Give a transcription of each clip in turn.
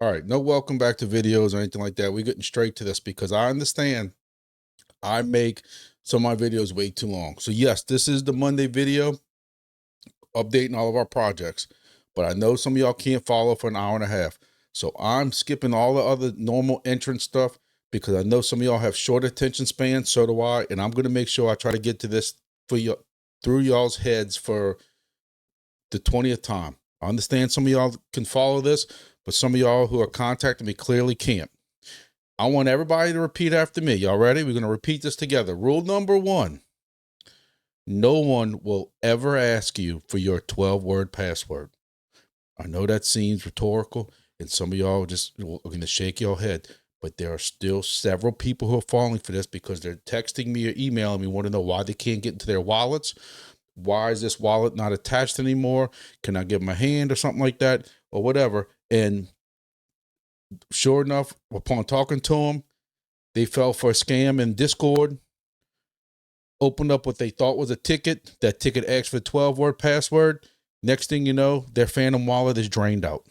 All right, no welcome back to videos or anything like that. We're getting straight to this because I understand I make some of my videos way too long. So yes, this is the Monday video updating all of our projects, but I know some of y'all can't follow for an hour and a half. So I'm skipping all the other normal entrance stuff because I know some of y'all have short attention spans, so do I, and I'm going to make sure I try to get to this for you through y'all's heads for the 20th time. I understand some of y'all can follow this, but some of y'all who are contacting me clearly can't. I want everybody to repeat after me. Y'all ready? We're going to repeat this together. Rule number 1. No one will ever ask you for your 12-word password. I know that seems rhetorical, and some of y'all just are going to shake your head, but there are still several people who are falling for this because they're texting me or emailing me, want to know why they can't get into their wallets. Why is this wallet not attached anymore? Can I give them a hand or something like that or whatever? And sure enough, upon talking to them, they fell for a scam in Discord, opened up what they thought was a ticket. That ticket asked for a 12-word password. Next thing you know, their Phantom wallet is drained out.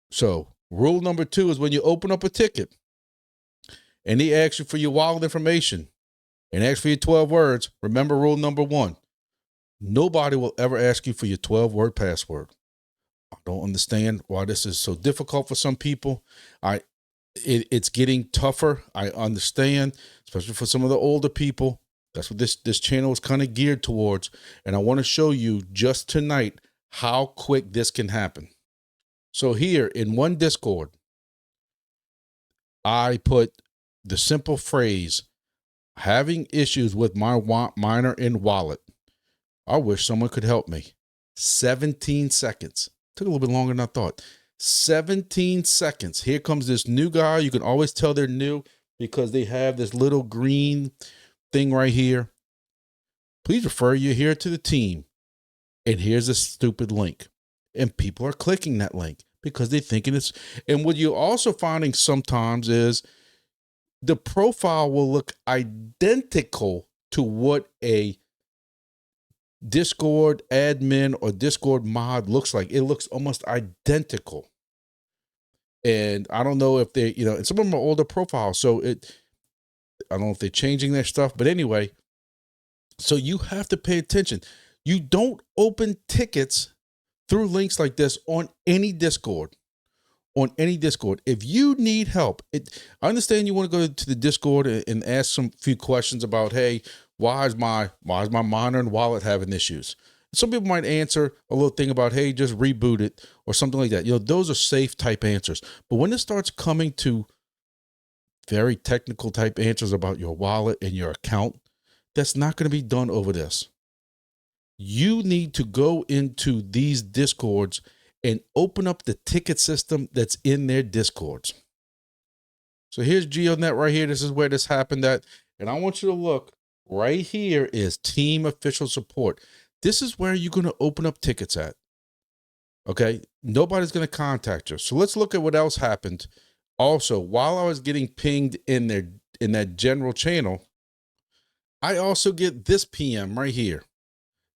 So rule number 2 is when you open up a ticket and they ask you for your wallet information and ask for your 12 words, remember rule number 1. Nobody will ever ask you for your 12-word password. I don't understand why this is so difficult for some people. It's getting tougher. I understand, especially for some of the older people. That's what this channel is kind of geared towards. And I want to show you just tonight how quick this can happen. So here in one Discord, I put the simple phrase, having issues with my miner and wallet. I wish someone could help me. 17 seconds. Took a little bit longer than I thought. 17 seconds. Here comes this new guy. You can always tell they're new because they have this little green thing right here. Please refer you here to the team. And here's a stupid link. And people are clicking that link because they're thinking it's, and what you're also finding sometimes is the profile will look identical to what a Discord admin or Discord mod looks like. It looks almost identical. And I don't know if they, and some of them are older profiles. So I don't know if they're changing their stuff, but anyway, so you have to pay attention. You don't open tickets through links like this on any Discord. On any Discord. If you need help, I understand you want to go to the Discord and ask some few questions about, hey, why is my monitor and wallet having issues? Some people might answer a little thing about, hey, just reboot it or something like that. Those are safe type answers. But when it starts coming to very technical type answers about your wallet and your account, that's not going to be done over this. You need to go into these Discords and open up the ticket system that's in their Discords. So here's GeoDNet right here. This is where this happened at. And I want you to look right here is team official support. This is where you're going to open up tickets at. Okay. Nobody's going to contact you. So let's look at what else happened. Also, while I was getting pinged in that general channel, I also get this PM right here.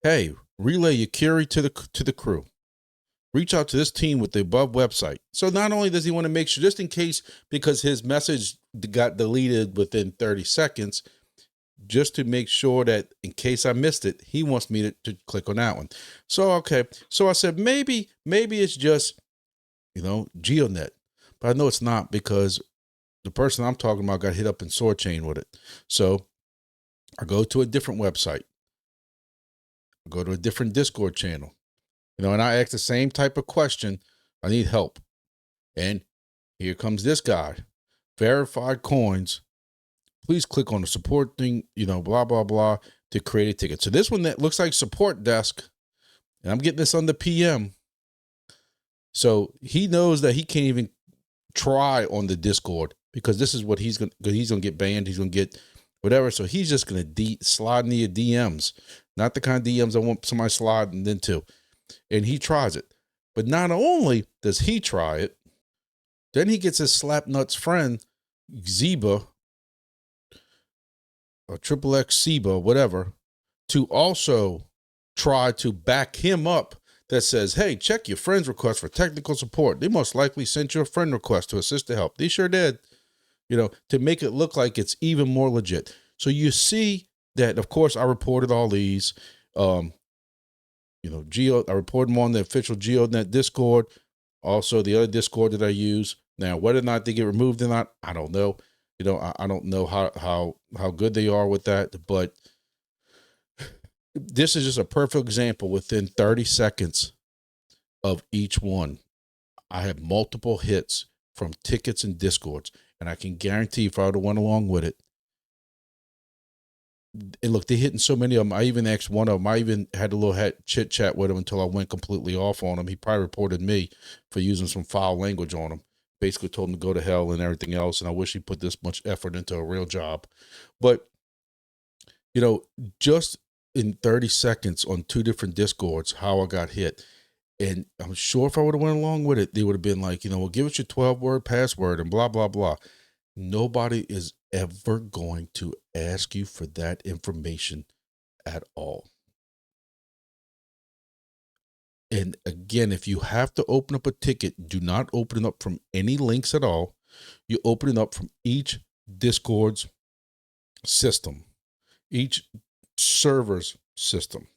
Hey, relay your query to the crew. Reach out to this team with the above website. So not only does he want to make sure, just in case, because his message got deleted within 30 seconds, just to make sure that in case I missed it, he wants me to click on that one. So, okay. So I said, maybe it's just, GeoDNet, but I know it's not because the person I'm talking about got hit up in Soarchain with it. So I go to a different website. I go to a different Discord channel. And I ask the same type of question. I need help. And here comes this guy. Verified coins. Please click on the support thing, blah, blah, blah, to create a ticket. So this one that looks like support desk, and I'm getting this on the PM. So he knows that he can't even try on the Discord because this is what he's going to get banned. He's going to get whatever. So he's just going to slide into your DMs. Not the kind of DMs I want somebody sliding into. And he tries it. But not only does he try it, then he gets his slapnuts friend, Zeba, or XXX Zeba, whatever, to also try to back him up that says, hey, check your friend's request for technical support. They most likely sent you a friend request to assist to help. They sure did, you know, to make it look like it's even more legit. So you see that, of course, I reported all these, you know, I reported them on the official GEODNET Discord. Also, the other Discord that I use. Now, whether or not they get removed or not, I don't know. You know, I don't know how good they are with that, but this is just a perfect example. Within 30 seconds of each one, I have multiple hits from tickets and Discords, and I can guarantee if I would have went along with it, and look, they're hitting so many of them. I even asked one of them. I even had a little chit chat with him until I went completely off on him. He probably reported me for using some foul language on him. Basically told him to go to hell and everything else. And I wish he put this much effort into a real job. But, you know, just in 30 seconds on 2 different Discords, how I got hit. And I'm sure if I would have went along with it, they would have been like, you know, well, give us your 12-word password and blah, blah, blah. Nobody is ever going to ask you for that information at all. And again, if you have to open up a ticket, do not open it up from any links at all. You open it up from each Discord's system, each server's system.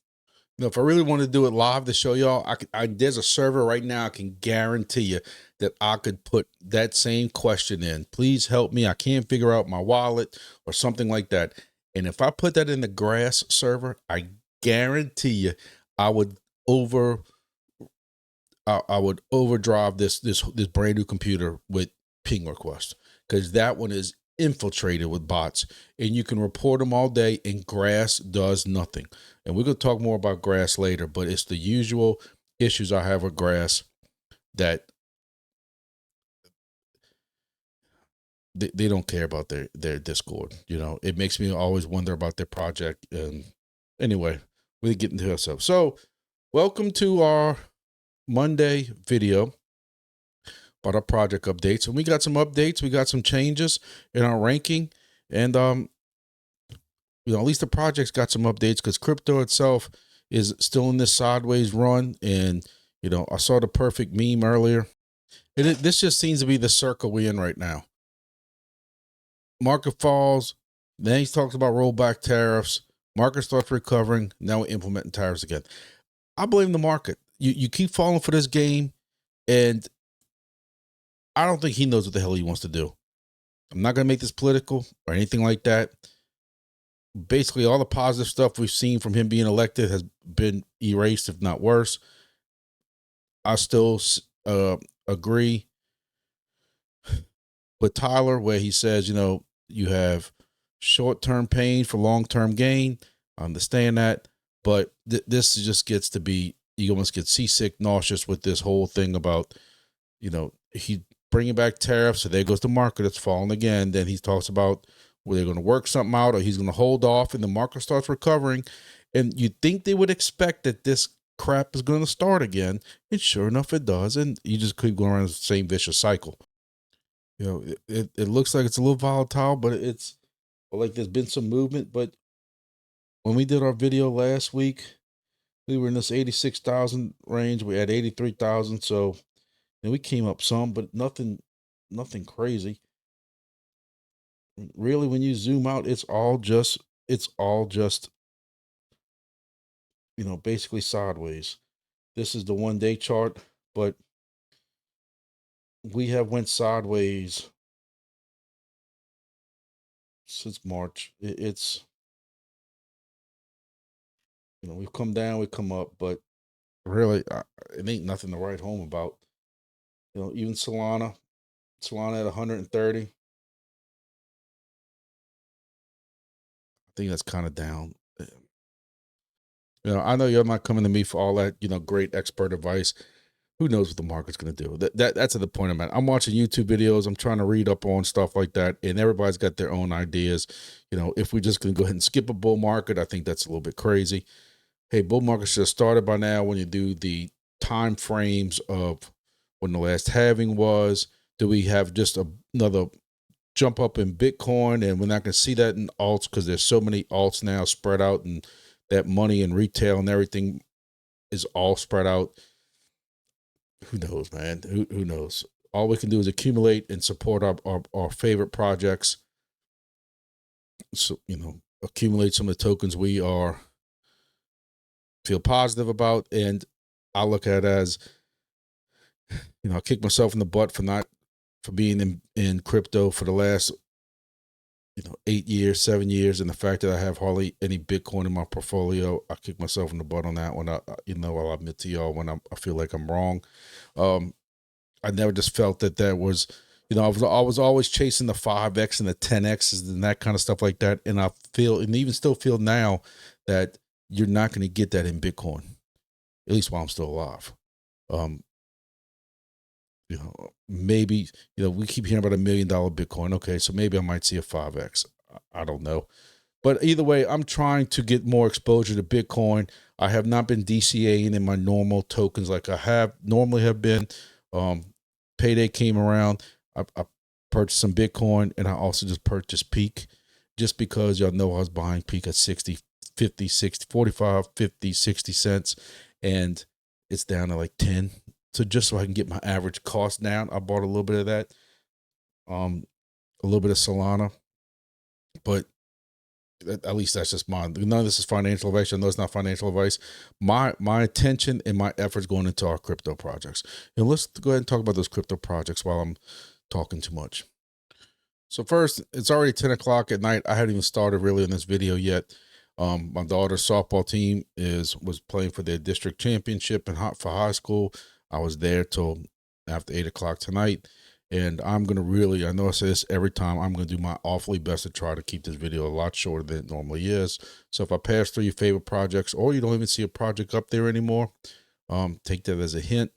Now, if I really want to do it live to show y'all, there's a server right now. I can guarantee you that I could put that same question in. Please help me. I can't figure out my wallet or something like that. And if I put that in the Grass server, I guarantee you, I would overdrive this brand new computer with ping requests, because that one is infiltrated with bots, and you can report them all day, and Grass does nothing. And we're going to talk more about Grass later, but it's the usual issues I have with Grass, that they don't care about their Discord. You know, it makes me always wonder about their project. And anyway, we're getting to ourselves. So welcome to our Monday video about our project updates. And we got some updates. We got some changes in our ranking. And, you know, at least the project's got some updates, because crypto itself is still in this sideways run. And, you know, I saw the perfect meme earlier. This just seems to be the circle we're in right now. Market falls. Then he talks about rollback tariffs. Market starts recovering. Now we're implementing tariffs again. I blame the market. You keep falling for this game, and I don't think he knows what the hell he wants to do. I'm not going to make this political or anything like that. Basically, all the positive stuff we've seen from him being elected has been erased, if not worse. I still agree with Tyler, where he says, you know, you have short-term pain for long-term gain. I understand that, but this just gets to be, you almost get seasick, nauseous with this whole thing about, you know, he bringing back tariffs. So there goes the market. It's falling again. Then he talks about where they're going to work something out, or he's going to hold off, and the market starts recovering. And you think they would expect that this crap is going to start again. And sure enough, it does. And you just keep going around the same vicious cycle. You know, it looks like it's a little volatile, but it's like there's been some movement. But when we did our video last week, we were in this 86,000 range. We had 83,000. So, and we came up some, but nothing crazy. Really, when you zoom out, it's all just, you know, basically sideways. This is the 1-day chart, but we have went sideways since March. It's, you know, we've come down, we come up, but really, it ain't nothing to write home about. You know, even Solana at 130. I think that's kind of down. You know, I know you're not coming to me for all that, you know, great expert advice. Who knows what the market's going to do? That's at the point I'm at. I'm watching YouTube videos. I'm trying to read up on stuff like that, and everybody's got their own ideas. You know, if we're just going to go ahead and skip a bull market, I think that's a little bit crazy. Hey, bull market should have started by now when you do the time frames of when the last halving was. Do we have just another jump up in Bitcoin, and we're not going to see that in alts because there's so many alts now spread out, and that money and retail and everything is all spread out. Who knows, man? Who knows? All we can do is accumulate and support our favorite projects. So, you know, accumulate some of the tokens we feel positive about. And I look at it as, you know, I kick myself in the butt for being in crypto for the last, you know, 8 years, 7 years. And the fact that I have hardly any Bitcoin in my portfolio, I kick myself in the butt on that one. You know, I'll admit to y'all when I feel like I'm wrong. I never just felt that was, you know, I was always chasing the 5X and the 10Xs and that kind of stuff like that. And I feel, and even still feel now, that you're not going to get that in Bitcoin, at least while I'm still alive. You know, maybe, you know, we keep hearing about $1 million Bitcoin. Okay, so maybe I might see a 5X. I don't know. But either way, I'm trying to get more exposure to Bitcoin. I have not been DCAing in my normal tokens like I normally have been. Payday came around. I purchased some Bitcoin, and I also just purchased Peak, just because y'all know I was buying Peak at 60, 50, 60, 45, 50, 60 cents, and it's down to like 10. So just so I can get my average cost down, I bought a little bit of that, a little bit of Solana, but at least that's just mine. None of this is financial advice. I know it's not financial advice. My attention and my efforts going into our crypto projects. And let's go ahead and talk about those crypto projects while I'm talking too much. So first, it's already 10 o'clock at night. I haven't even started really in this video yet. My daughter's softball team was playing for their district championship for high school. I was there till after 8 o'clock tonight. And I'm going to really, I know I say this every time, I'm going to do my awfully best to try to keep this video a lot shorter than it normally is. So if I pass through your favorite projects, or you don't even see a project up there anymore, take that as a hint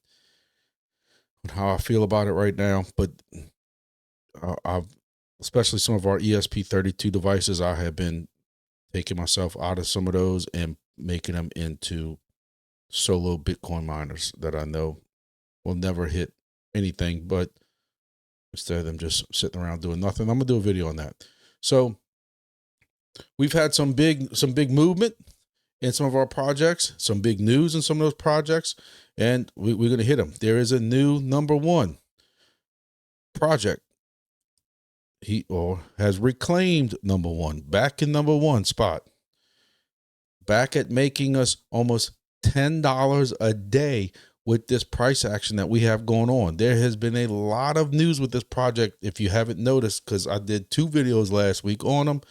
on how I feel about it right now. But especially some of our ESP32 devices, I have been taking myself out of some of those and making them into solo Bitcoin miners that I know will never hit anything, but instead of them just sitting around doing nothing. I'm gonna do a video on that. So we've had some big movement in some of our projects, some big news in some of those projects, and we're gonna hit them. There is a new #1 project. He has reclaimed #1, back in #1 spot, back at making us almost $10 a day with this price action that we have going on. There has been a lot of news with this project, if you haven't noticed, because I did 2 videos last week on them,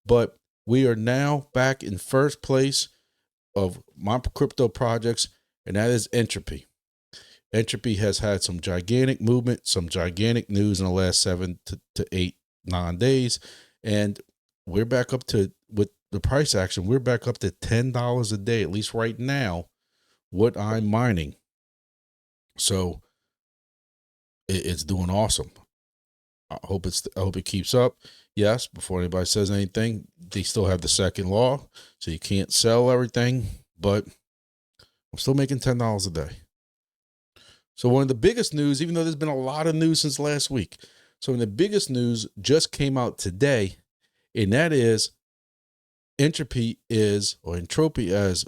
but we are now back in first place of my crypto projects, and that is Entropy. Entropy has had some gigantic movement, some gigantic news in the last 7 to 8, 9 days, and we're back up to, with the price action, we're back up to $10 a day, at least right now, what I'm mining. So it's doing awesome. I hope it keeps up. Yes, before anybody says anything, they still have the second law, so you can't sell everything, but I'm still making $10 a day. So one of the biggest news, even though there's been a lot of news since last week, so the biggest news just came out today, and that is Entropy or Entropy, as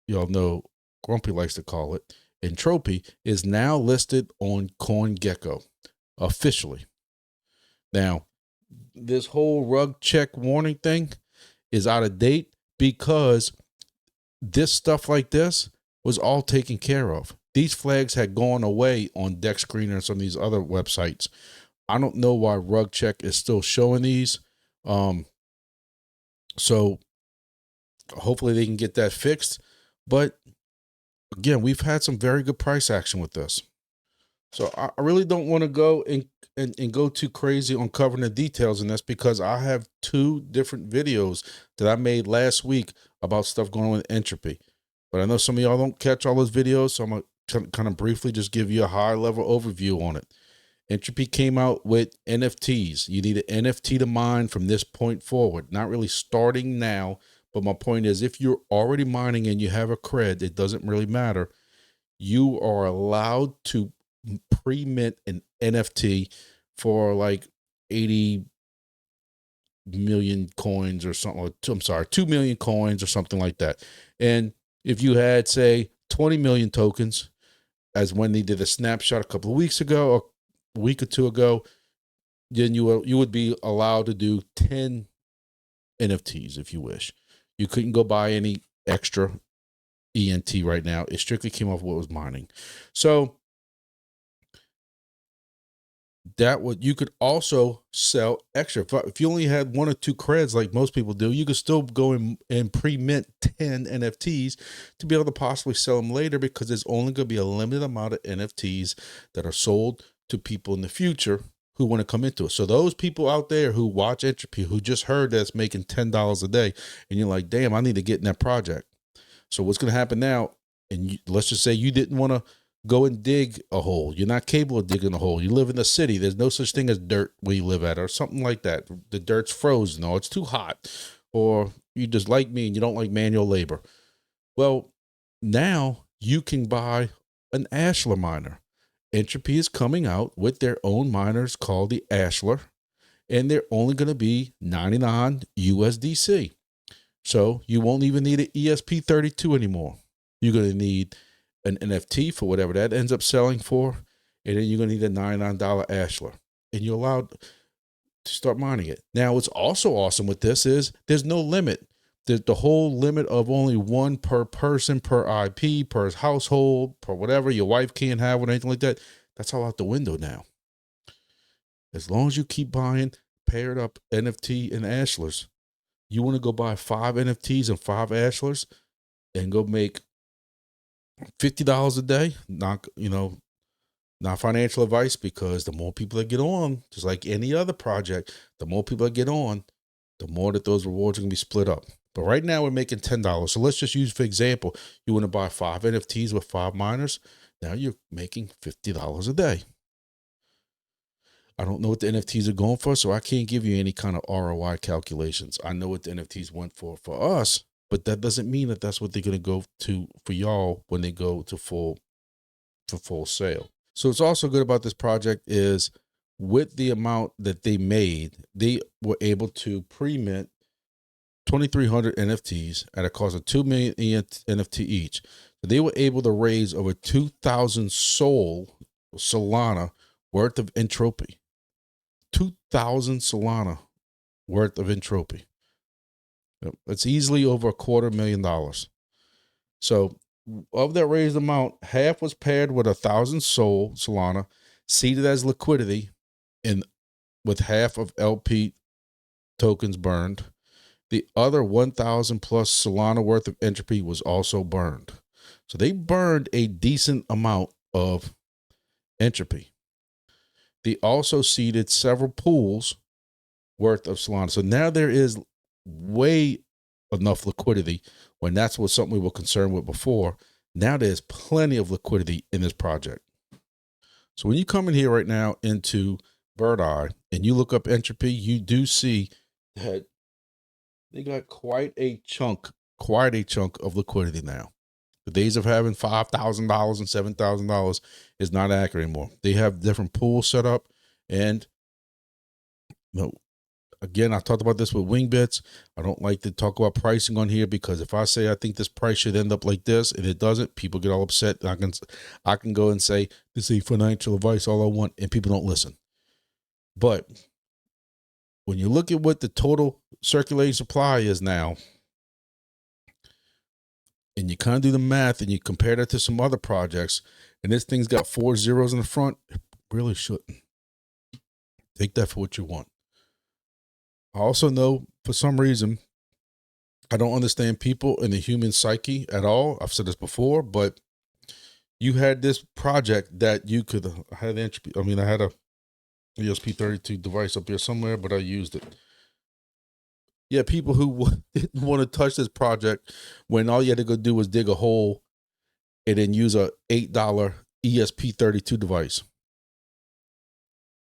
y'all know, Grumpy likes to call it, Entropy is now listed on CoinGecko officially. Now, this whole rug check warning thing is out of date because this stuff like this was all taken care of. These flags had gone away on Deck Screener and some of these other websites. I don't know why rug check is still showing these. So hopefully they can get that fixed. But again, we've had some very good price action with this. So I really don't want to go and go too crazy on covering the details in this, because I have 2 different videos that I made last week about stuff going on with Entropy. But I know some of y'all don't catch all those videos, so I'm going to kind of briefly just give you a high-level overview on it. Entropy came out with NFTs. You need an NFT to mine from this point forward. Not really starting now, but my point is, if you're already mining and you have a cred, it doesn't really matter. You are allowed to pre-mint an NFT for like 80 million coins or something. I'm sorry, 2 million coins or something like that. And if you had, say, 20 million tokens, as when they did a snapshot a couple of weeks ago, or a week or two ago, then you would be allowed to do 10 NFTs if you wish. You couldn't go buy any extra ENT right now. It strictly came off what was mining. So that would, you could also sell extra. If you only had 1 or 2 creds like most people do, you could still go and pre-mint 10 NFTs to be able to possibly sell them later, because there's only going to be a limited amount of NFTs that are sold to people in the future who want to come into it. So those people out there who watch Entropy, who just heard that's making $10 a day, and you're like, damn, I need to get in that project. So what's going to happen now, and let's just say you didn't want to go and dig a hole. You're not capable of digging a hole. You live in the city. There's no such thing as dirt where you live at, or something like that. The dirt's frozen, or it's too hot, or you just like me and you don't like manual labor. Well, now you can buy an Ashlar miner. Entropy is coming out with their own miners called the Ashlar, and they're only going to be 99 USDC. So you won't even need an ESP32 anymore. You're going to need an NFT for whatever that ends up selling for, and then you're going to need a $99 Ashlar, and you're allowed to start mining it. Now, what's also awesome with this is there's no limit. The whole limit of only 1 per person, per IP, per household, per whatever your wife can't have or anything like that, that's all out the window now. As long as you keep buying paired up NFT and Ashlars, you want to go buy 5 NFTs and 5 Ashlars and go make $50 a day. Not, not financial advice, because the more people that get on, just like any other project, the more people that get on, the more that those rewards are going to be split up. But right now we're making $10. So let's just use, for example, you want to buy 5 NFTs with 5 miners. Now you're making $50 a day. I don't know what the NFTs are going for, so I can't give you any kind of ROI calculations. I know what the NFTs went for us, but that doesn't mean that that's what they're going to go to for y'all when they go to full sale. So what's also good about this project is, with the amount that they made, they were able to pre-mint 2,300 NFTs at a cost of 2 million NFT each. So they were able to raise over 2,000 Solana worth of Entropy. 2,000 Solana worth of Entropy. It's easily over $250,000. So of that raised amount, half was paired with 1,000 Solana, seeded as liquidity, and with half of LP tokens burned. The other 1,000 plus Solana worth of Entropy was also burned. So they burned a decent amount of Entropy. They also seeded several pools worth of Solana. So now there is way enough liquidity, when that's what something we were concerned with before. Now there's plenty of liquidity in this project. So when you come in here right now into Bird Eye and you look up Entropy, you do see that they got quite a chunk of liquidity now. The days of having $5,000 and $7,000 is not accurate anymore. They have different pools set up, and again, I talked about this with Wingbits. I don't like to talk about pricing on here, because if I say I think this price should end up like this and it doesn't, people get all upset. I can go and say this is financial advice all I want, and people don't listen. But when you look at what the total circulating supply is now, and you kind of do the math and you compare that to some other projects, and this thing's got 4 zeros in the front, it really shouldn't. Take that for what you want. I also know, for some reason, I don't understand people and the human psyche at all. I've said this before, but you had this project that you could have Entropy. I mean, I had a ESP32 device up here somewhere, but I used it. Yeah, people who didn't want to touch this project, when all you had to go do was dig a hole and then use a $8 ESP32 device.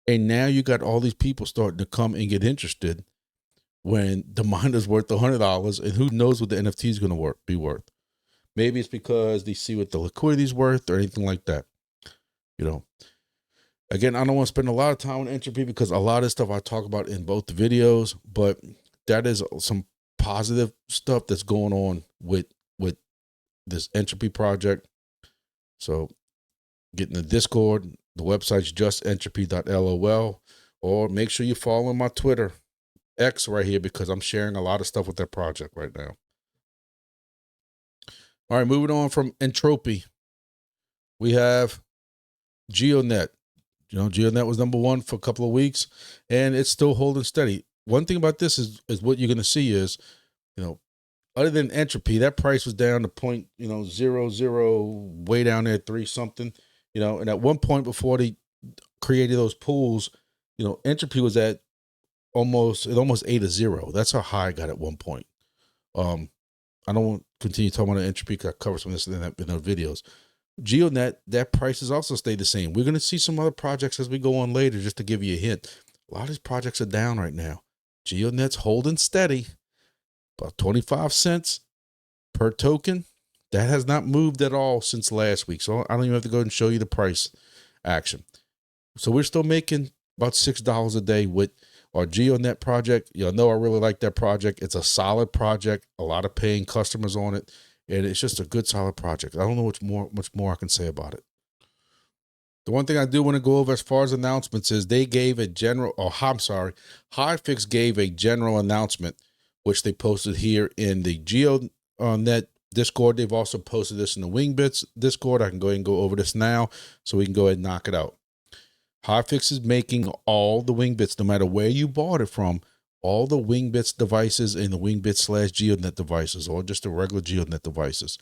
And now you got all these people starting to come and get interested when the miner's worth $100, and who knows what the NFT is going to be worth. Maybe it's because they see what the liquidity is worth or anything like that. Again, I don't want to spend a lot of time on Entropy, because a lot of stuff I talk about in both the videos, but that is some positive stuff that's going on with this Entropy project. So get in the Discord. The website's justentropy.lol, or make sure you follow my Twitter X right here, because I'm sharing a lot of stuff with that project right now. All right, moving on from Entropy, we have GEODNET. You know, GEODNET was #1 for a couple of weeks, and it's still holding steady. One thing about this is what you're going to see is, you know, other than Entropy, that price was down to 0.00, way down there, 3 something. You know, and at one point before they created those pools, you know, Entropy was at almost ate a 0. That's how high I got at one point. I don't want to continue talking about Entropy because I covered some of this in our videos. GEODNET, that price has also stayed the same. We're going to see some other projects as we go on later, just to give you a hint. A lot of these projects are down right now. GEODNET's holding steady, about 25 cents per token. That has not moved at all since last week. So I don't even have to go and show you the price action. So we're still making about $6 a day with our GEODNET project. Y'all know I really like that project. It's a solid project, a lot of paying customers on it, and it's just a good, solid project. I don't know much more I can say about it. The one thing I do want to go over as far as announcements is they gave a general, Hifix gave a general announcement, which they posted here in the GEODNET Discord. They've also posted this in the Wingbits Discord. I can go ahead and go over this now so we can go ahead and knock it out. Hifix is making all the Wingbits, no matter where you bought it from, all the Wingbits devices and the Wingbits/GEODNET devices, or just the regular GEODNET devices.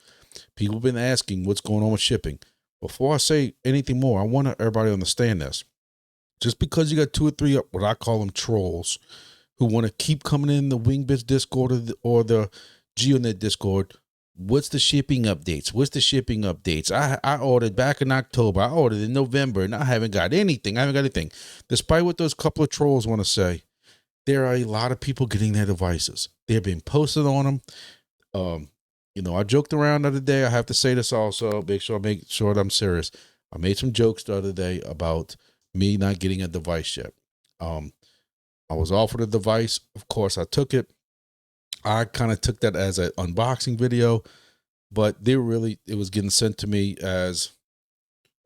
People have been asking what's going on with shipping. Before I say anything more, I want everybody to understand this. Just because you got 2 or 3, what I call them trolls, who want to keep coming in the Wingbits Discord or the GEODNET Discord, what's the shipping updates? What's the shipping updates? I ordered back in October. I ordered in November, and I haven't got anything. Despite what those couple of trolls want to say, there are a lot of people getting their devices. They've been posted on them. You know, I joked around the other day. I have to say this also. Make sure that I'm serious. I made some jokes the other day about me not getting a device yet. I was offered a device. Of course, I took it. I kind of took that as an unboxing video, but it was getting sent to me as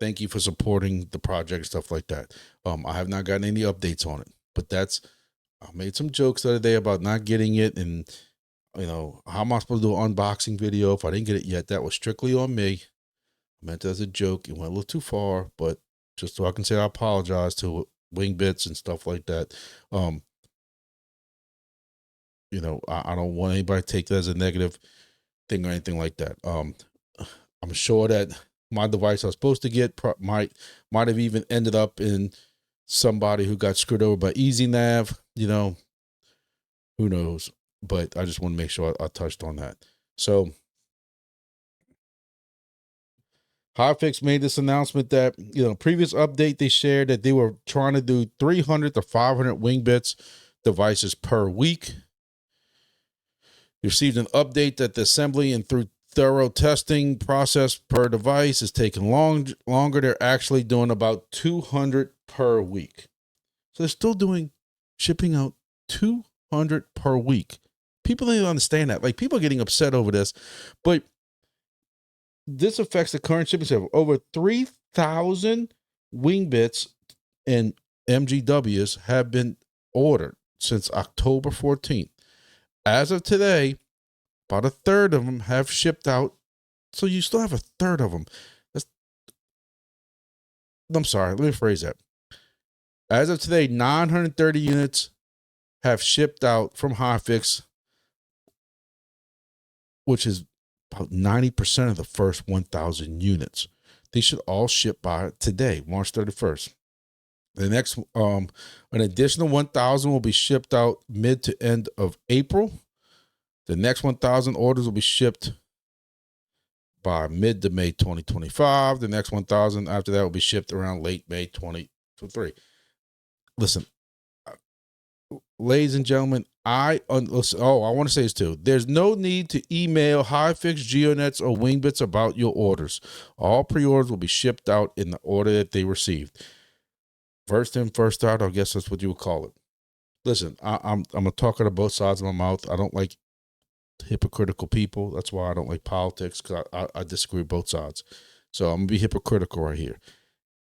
thank you for supporting the project, stuff like that. I have not gotten any updates on it, but I made some jokes the other day about not getting it, and you know, how am I supposed to do an unboxing video if I didn't get it yet? That was strictly on me. I meant it as a joke. It went a little too far, but just so I can say I apologize to Wingbits and stuff like that. You know, I don't want anybody to take that as a negative thing or anything like that. I'm sure that my device I was supposed to get might have even ended up in somebody who got screwed over by EasyNav. You know, who knows? But I just want to make sure I touched on that. So Hifix made this announcement that, you know, previous update, they shared that they were trying to do 300 to 500 Wingbits devices per week. They received an update that the assembly and through thorough testing process per device is taking longer. They're actually doing about 200 per week. So they're still shipping out 200 per week. People don't understand that. Like, people are getting upset over this, but this affects the current shipping schedule. Over 3,000 Wingbits and MGWs have been ordered since October 14th. As of today, about a third of them have shipped out. So you still have a third of them. I'm sorry, let me phrase that. As of today, 930 units have shipped out from Hifix, which is about 90% of the first 1,000 units. They should all ship by today, March 31st. The next, an additional 1,000 will be shipped out mid to end of April. The next 1,000 orders will be shipped by mid to May 2025. The next 1,000 after that will be shipped around late May 2023. Listen, ladies and gentlemen, I want to say this too. There's no need to email Hifix, GEODNETs, or Wingbits about your orders. All pre-orders will be shipped out in the order that they received. First in, first out, I guess that's what you would call it. Listen, I'm a talker to both sides of my mouth. I don't like hypocritical people. That's why I don't like politics, because I disagree with both sides. So I'm gonna be hypocritical right here.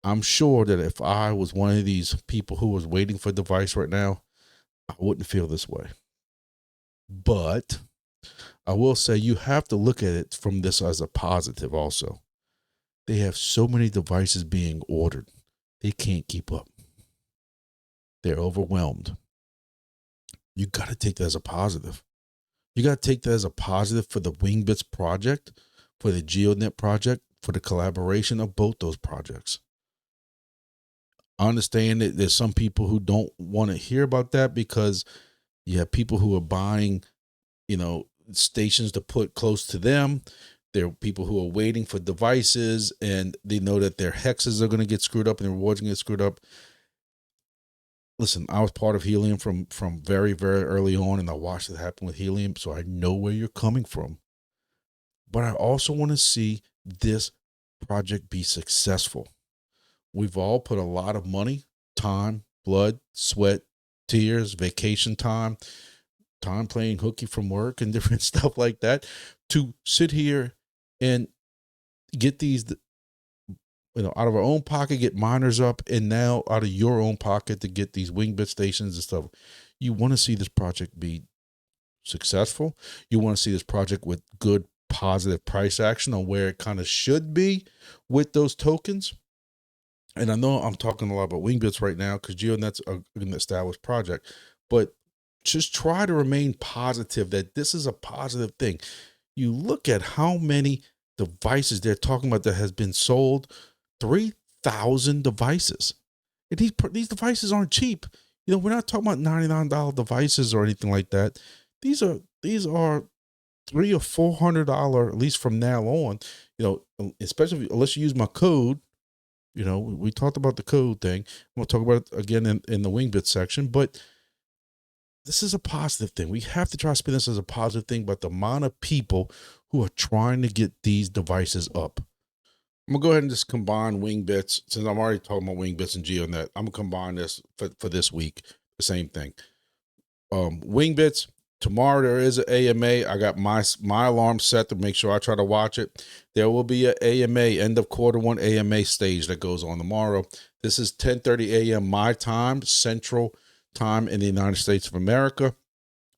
I'm sure that if I was one of these people who was waiting for a device right now, I wouldn't feel this way. But I will say you have to look at it from this as a positive also. They have so many devices being ordered. They can't keep up. They're overwhelmed. You got to take that as a positive. You got to take that as a positive for the Wingbits project, for the GEODNET project, for the collaboration of both those projects. I understand that there's some people who don't want to hear about that because you have people who are buying, stations to put close to them. There are people who are waiting for devices and they know that their hexes are going to get screwed up and their rewards are going to get screwed up. Listen, I was part of Helium from very, very early on, and I watched it happen with Helium, so I know where you're coming from. But I also want to see this project be successful. We've all put a lot of money, time, blood, sweat, tears, vacation time playing hooky from work and different stuff like that to sit here and get these, out of our own pocket, get miners up, and now out of your own pocket to get these Wingbit stations and stuff. You want to see this project be successful. You want to see this project with good, positive price action on where it kind of should be with those tokens. And I know I'm talking a lot about Wingbits right now because GeoDNet's an established project, but just try to remain positive that this is a positive thing. You look at how many devices they're talking about that has been sold. 3,000 devices. And these devices aren't cheap. We're not talking about $99 devices or anything like that. These are $300 or $400, at least from now on, especially unless you use my code. We talked about the code thing. We'll talk about it again in the Wingbits section, but this is a positive thing. We have to try to spin this as a positive thing, but the amount of people who are trying to get these devices up. I'm going to go ahead and just combine Wingbits. Since I'm already talking about Wingbits and GeoDNet, I'm going to combine this for this week. The same thing. Wingbits, tomorrow there is an AMA. I got my alarm set to make sure I try to watch it. There will be an AMA, end of Q1 AMA stage that goes on tomorrow. This is 10:30 a.m. my time, Central Time in the United States of America.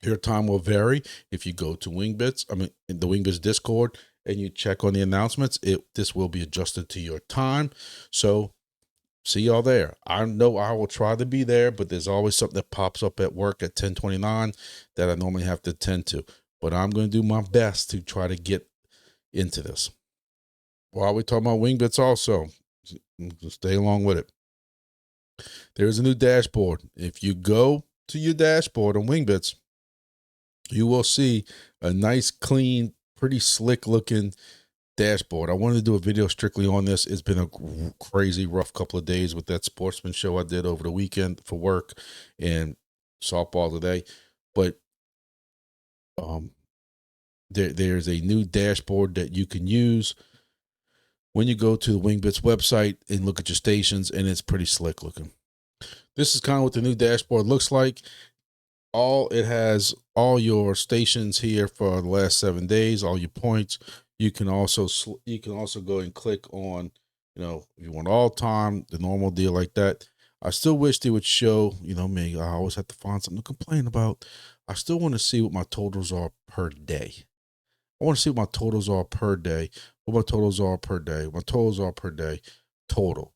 Your time will vary if you go to Wingbits, in the Wingbits Discord, and you check on the announcements. This will be adjusted to your time. So see y'all there. I know I will try to be there, but there's always something that pops up at work at 10:29 that I normally have to attend to. But I'm going to do my best to try to get into this. While we're talking about Wingbits also, stay along with it. There's a new dashboard. If you go to your dashboard on Wingbits, you will see a nice, clean, pretty slick looking dashboard. I wanted to do a video strictly on this. It's been a crazy rough couple of days with that sportsman show I did over the weekend for work and softball today. But there's a new dashboard that you can use when you go to the Wingbits website and look at your stations, and it's pretty slick looking. This is kind of what the new dashboard looks like. It has all your stations here for the last 7 days, all your points. You can also go and click on, if you want all time, the normal deal like that. I still wish they would show, me, I always have to find something to complain about. I still want to see what my totals are per day. I want to see what my totals are per day, what my totals are per day, my totals are per day total.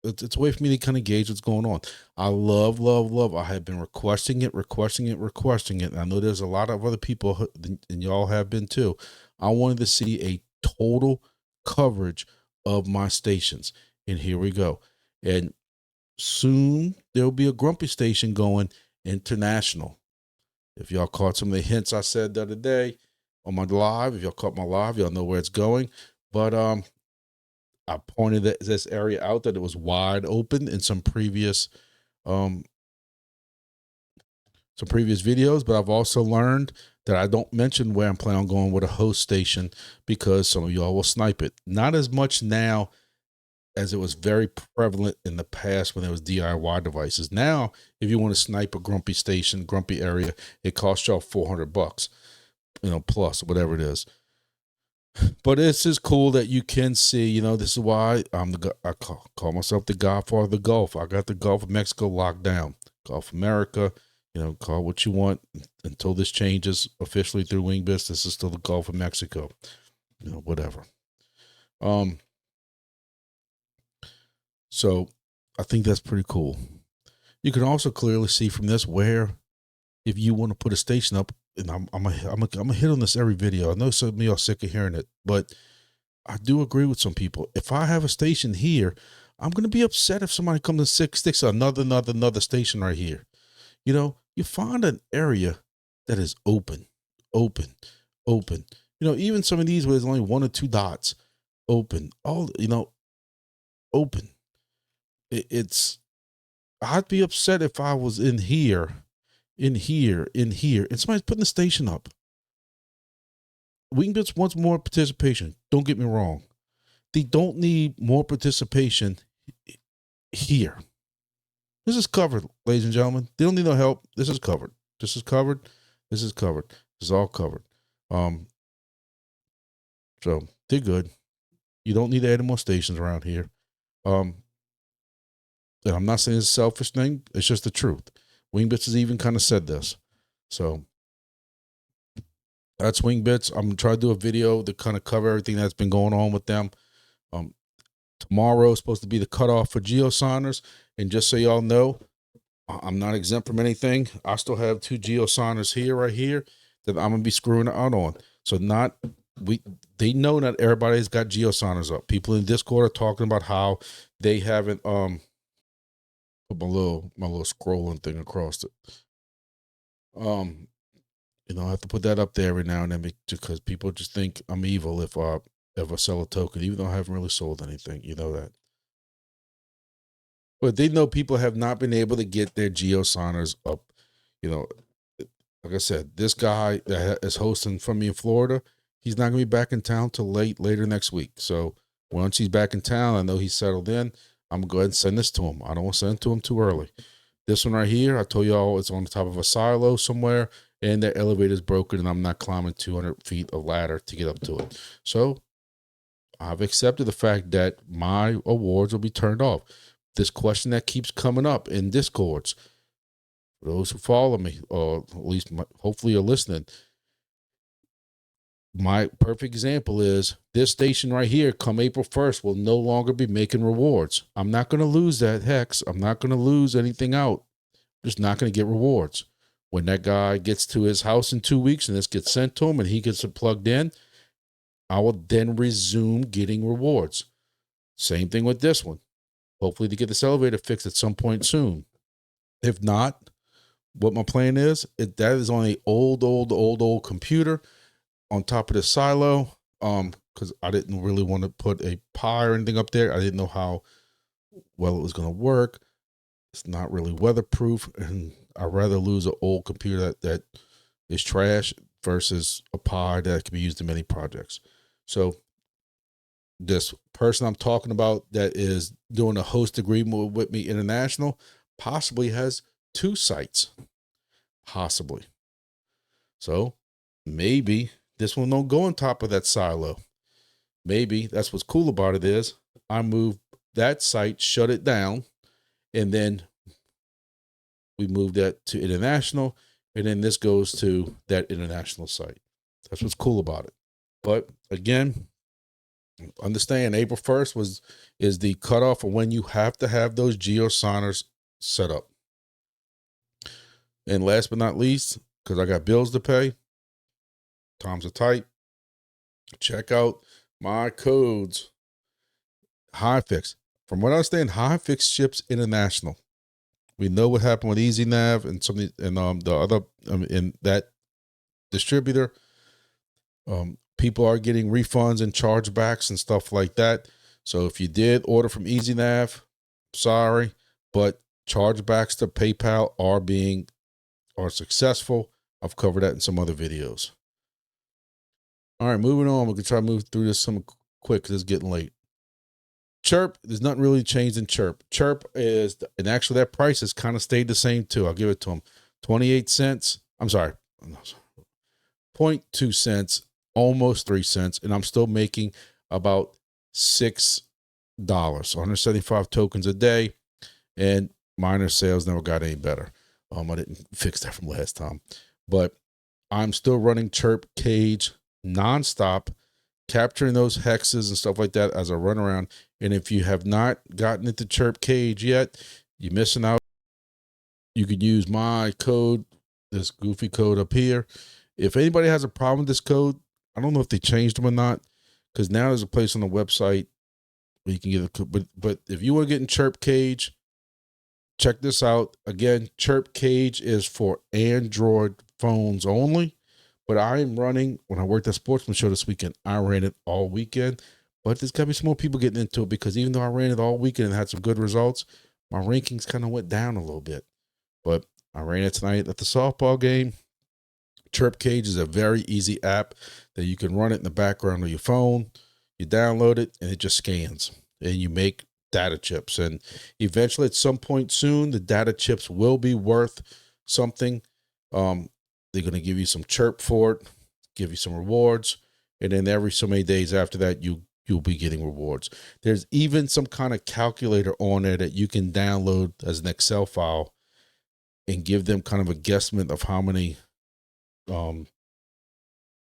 It's a way for me to kind of gauge what's going on. I love. I have been requesting it. I know there's a lot of other people, and y'all have been too. I wanted to see a total coverage of my stations. And here we go. And soon there'll be a Grumpy station going international. If y'all caught some of the hints I said the other day on my live, if y'all caught my live, y'all know where it's going. But I pointed this area out that it was wide open in some previous videos, but I've also learned that I don't mention where I'm planning on going with a host station because some of y'all will snipe it. Not as much now as it was very prevalent in the past when there was DIY devices. Now, if you want to snipe a Grumpy station, Grumpy area, it costs y'all $400, plus whatever it is. But this is cool that you can see, you know, this is why I call myself the godfather of the Gulf. I got the Gulf of Mexico locked down. Gulf of America, you know, call it what you want until this changes officially through Wingbits. This is still the Gulf of Mexico, you know, whatever. So I think that's pretty cool. You can also clearly see from this where, if you want to put a station up, and I'm gonna hit on this every video. I know some of y'all are sick of hearing it, but I do agree with some people. If I have a station here, I'm gonna be upset if somebody comes and sticks another station right here. You know, you find an area that is open. You know, even some of these where there's only 1 or 2 dots, open. All, you know, open. I'd be upset if I was in here, and somebody's putting the station up. Wingbits wants more participation. Don't get me wrong. They don't need more participation here. This is covered, ladies and gentlemen. They don't need no help. This is covered. This is covered. This is covered. This is all covered. So they're good. You don't need to add more stations around here. And I'm not saying it's a selfish thing. It's just the truth. Wingbits has even kind of said this. So that's Wingbits. I'm going to try to do a video to kind of cover everything that's been going on with them. Tomorrow is supposed to be the cutoff for geosigners. And just so y'all know, I'm not exempt from anything. I still have 2 geosigners here, right here, that I'm going to be screwing out on. So they know not everybody's got geosigners up. People in Discord are talking about how they haven't, put my little scrolling thing across it. You know, I have to put that up there every now and then because people just think I'm evil if I ever sell a token, even though I haven't really sold anything. You know that. But they know people have not been able to get their geosigners up. You know, like I said, this guy that is hosting from me in Florida, he's not going to be back in town till later next week. So once he's back in town, I know he's settled in. I'm going to go ahead and send this to him. I don't want to send it to him too early. This one right here, I told y'all it's on the top of a silo somewhere, and the elevator's broken, and I'm not climbing 200 feet of ladder to get up to it. So I've accepted the fact that my awards will be turned off. This question that keeps coming up in Discords, for those who follow me, or at least hopefully are listening, my perfect example is this station right here, come April 1st, will no longer be making rewards. I'm not going to lose that hex. I'm not going to lose anything out. I'm just not going to get rewards. When that guy gets to his house in 2 weeks and this gets sent to him and he gets it plugged in, I will then resume getting rewards. Same thing with this one. Hopefully to get this elevator fixed at some point soon. If not, what my plan is, that is on an old computer on top of the silo, because I didn't really want to put a Pi or anything up there. I didn't know how well it was going to work. It's not really weatherproof, and I'd rather lose an old computer that is trash versus a Pi that can be used in many projects. So this person I'm talking about that is doing a host agreement with me international possibly has 2 sites. Possibly. So maybe this one don't go on top of that silo. Maybe that's what's cool about it is I move that site, shut it down, and then we move that to international, and then this goes to that international site. That's what's cool about it. But again, understand April 1st is the cutoff for when you have to have those geosigners set up. And last but not least, because I got bills to pay, times are tight, check out my codes. HiFix. From what I understand, HiFix ships international. We know what happened with EasyNav and some and the other in that distributor. People are getting refunds and chargebacks and stuff like that. So if you did order from EasyNav, sorry, but chargebacks to PayPal are successful. I've covered that in some other videos. All right, moving on. We're going to try to move through this some quick because it's getting late. Chirp, there's nothing really changed in Chirp. Chirp is, and actually that price has kind of stayed the same too. I'll give it to them. 28 cents. I'm sorry. 0.2 cents almost 3 cents, and I'm still making about $6. 175 tokens a day, and miner sales never got any better. I didn't fix that from last time, but I'm still running Chirp KAGE nonstop, capturing those hexes and stuff like that as I run around. And if you have not gotten into Chirp KAGE yet, you're missing out. You could use my code, this goofy code up here. If anybody has a problem with this code, I don't know if they changed them or not, because now there's a place on the website where you can get a code. But if you want to get in Chirp KAGE, check this out. Again, Chirp KAGE is for Android phones only. But I am running, when I worked at Sportsman Show this weekend, I ran it all weekend. But there's got to be some more people getting into it, because even though I ran it all weekend and had some good results, my rankings kind of went down a little bit. But I ran it tonight at the softball game. Chirp KAGE is a very easy app that you can run it in the background of your phone. You download it, and it just scans, and you make data chips. And eventually, at some point soon, the data chips will be worth something. They're going to give you some chirp for it, give you some rewards, and then every so many days after that, you'll be getting rewards. There's even some kind of calculator on there that you can download as an Excel file and give them kind of a guesstimate of how many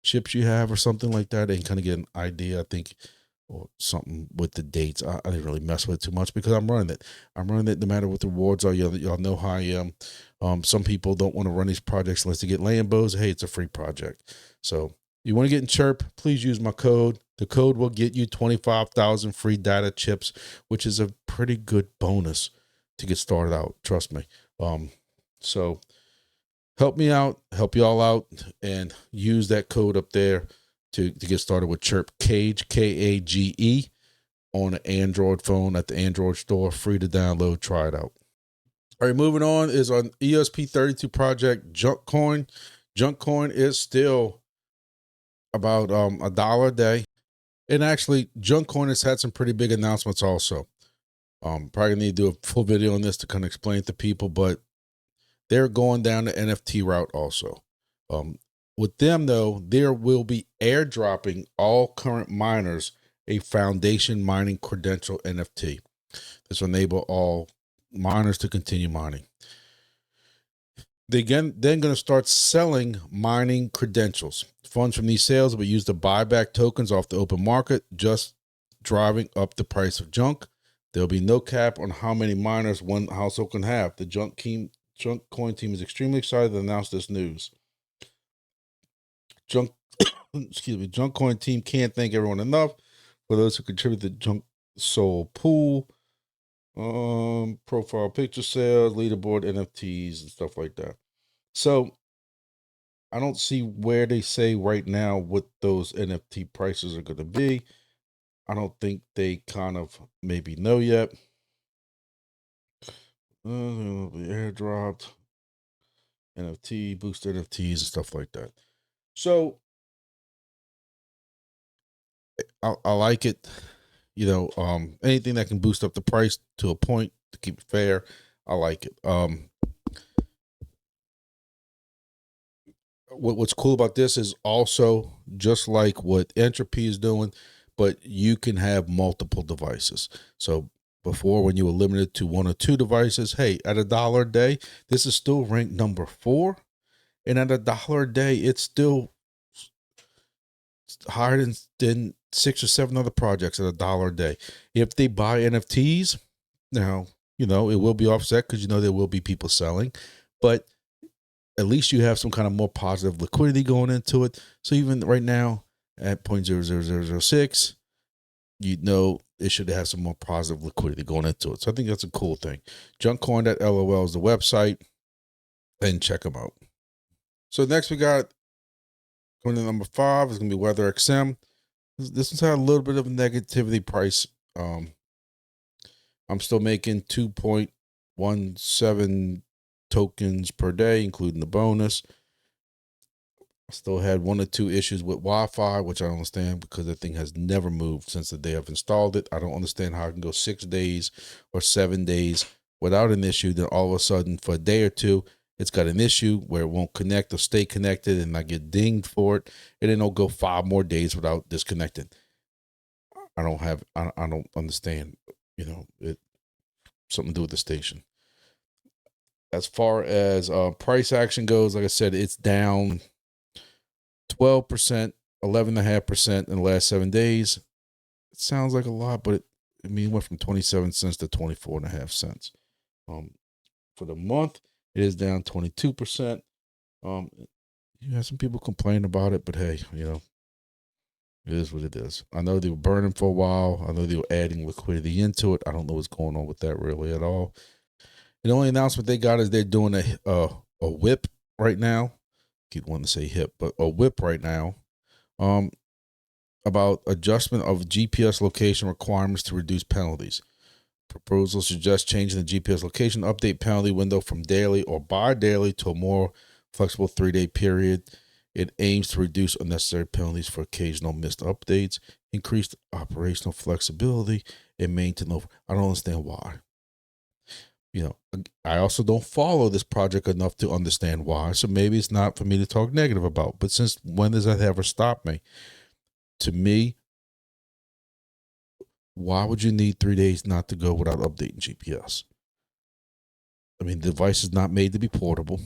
chips you have or something like that, and kind of get an idea, I think, or something with the dates. I didn't really mess with it too much because I'm running it. I'm running it no matter what the rewards are. Y'all know how I am. Some people don't want to run these projects unless they get Lambos. Hey, it's a free project. So you want to get in Chirp, please use my code. The code will get you 25,000 free data chips, which is a pretty good bonus to get started out. Trust me. So help me out, help y'all out, and use that code up there to get started with Chirp KAGE, KAGE, on an Android phone at the Android store. Free to download. Try it out. All right, moving on is on ESP32 project, Junkcoin. Junkcoin is still about $1 a day. And actually, Junkcoin has had some pretty big announcements also. Probably need to do a full video on this to kind of explain it to people, but they're going down the NFT route also. With them, though, there will be airdropping all current miners a foundation mining credential NFT. This will enable all miners to continue mining. They're then going to start selling mining credentials. Funds from these sales will be used to buy back tokens off the open market, just driving up the price of junk. There'll be no cap on how many miners one household can have. The Junkcoin team is extremely excited to announce this news. Junkcoin team can't thank everyone enough for those who contribute to Junk Soul Pool, profile picture sales, leaderboard, NFTs, and stuff like that. So I don't see where they say right now what those NFT prices are going to be. I don't think they kind of maybe know yet. They'll be airdropped, NFT, boost NFTs, and stuff like that. So I like it. You know, anything that can boost up the price to a point to keep it fair, I like it. What's cool about this is also just like what Entropy is doing, but you can have multiple devices. So before, when you were limited to 1 or 2 devices, hey, at $1 a day, this is still ranked number 4. And at $1 a day, it's still higher than 6 or 7 other projects at $1 a day. If they buy NFTs, now, you know, it will be offset because, you know, there will be people selling, but at least you have some kind of more positive liquidity going into it. So even right now at 0.00006, you know, it should have some more positive liquidity going into it. So I think that's a cool thing. Junkcoin.lol is the website, and check them out. So next we got, going to number 5 is going to be Weather XM. This one's had a little bit of a negativity price. I'm still making 2.17 tokens per day, including the bonus. I still had 1 or 2 issues with Wi-Fi, which I don't understand because the thing has never moved since the day I've installed it. I don't understand how I can go 6 days or 7 days without an issue. Then all of a sudden, for a day or two, it's got an issue where it won't connect or stay connected, and I get dinged for it, and then it'll go 5 more days without disconnecting. I don't understand, it something to do with the station. As far as price action goes, like I said, it's down 12%, 11.5% in the last 7 days. It sounds like a lot, but it went from 27 cents to 24.5 cents. For the month, it is down 22%. You have some people complain about it, but hey, it is what it is. I know they were burning for a while. I know they were adding liquidity into it. I don't know what's going on with that really at all. The only announcement they got is they're doing a whip right now. Keep wanting to say hip, but a whip right now. About adjustment of GPS location requirements to reduce penalties. Proposal suggests changing the GPS location update penalty window from daily or bi-daily to a more flexible 3-day period. It aims to reduce unnecessary penalties for occasional missed updates, increase operational flexibility, and maintain over. I don't understand why. I also don't follow this project enough to understand why, so maybe it's not for me to talk negative about. But since when does that ever stop me? To me, why would you need 3 days not to go without updating GPS? The device is not made to be portable.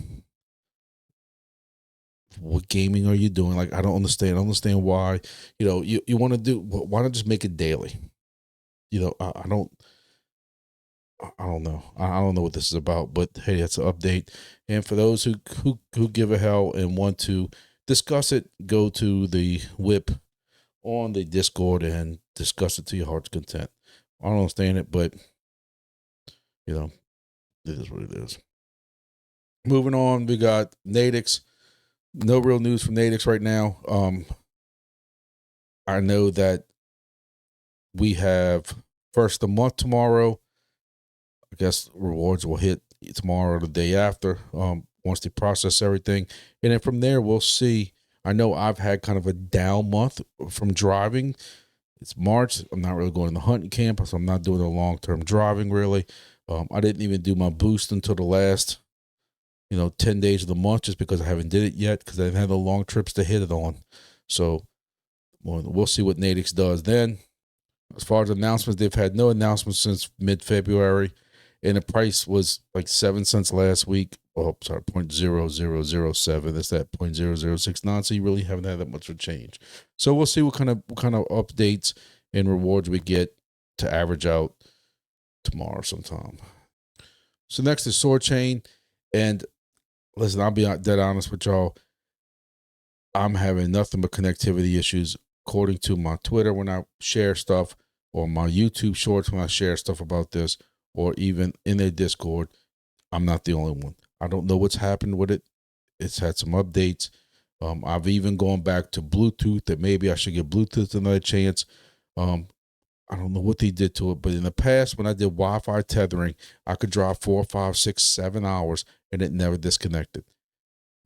What gaming are you doing? Like, I don't understand. I don't understand why, you want to do, why not just make it daily? I don't know. I don't know what this is about, but hey, that's an update. And for those who give a hell and want to discuss it, go to the whip on the Discord and discuss it to your heart's content. I don't understand it, but it is what it is. Moving on, we got NATIX. No real news from NATIX right now. I know that we have first of the month tomorrow. I guess rewards will hit tomorrow or the day after, once they process everything. And then from there, we'll see. I know I've had kind of a down month from driving. It's March. I'm not really going to the hunting camp, so I'm not doing a long-term driving really. I didn't even do my boost until the last, 10 days of the month, just because I haven't did it yet, because I haven't had no long trips to hit it on. So we'll see what NATIX does then. As far as announcements, they've had no announcements since mid-February. And the price was like 7 cents last week. Oh, sorry, 0.0007. That's that 0.0069. So you really haven't had that much of a change. So we'll see what kind of updates and rewards we get to average out tomorrow sometime. So next is Soarchain. And listen, I'll be dead honest with y'all. I'm having nothing but connectivity issues. According to my Twitter when I share stuff, or my YouTube shorts when I share stuff about this, or even in their Discord, I'm not the only one. I don't know what's happened with it. It's had some updates. I've even gone back to Bluetooth, that maybe I should give Bluetooth another chance. I don't know what they did to it, but in the past, when I did Wi-Fi tethering, I could drive 4, 5, 6, 7 hours and it never disconnected.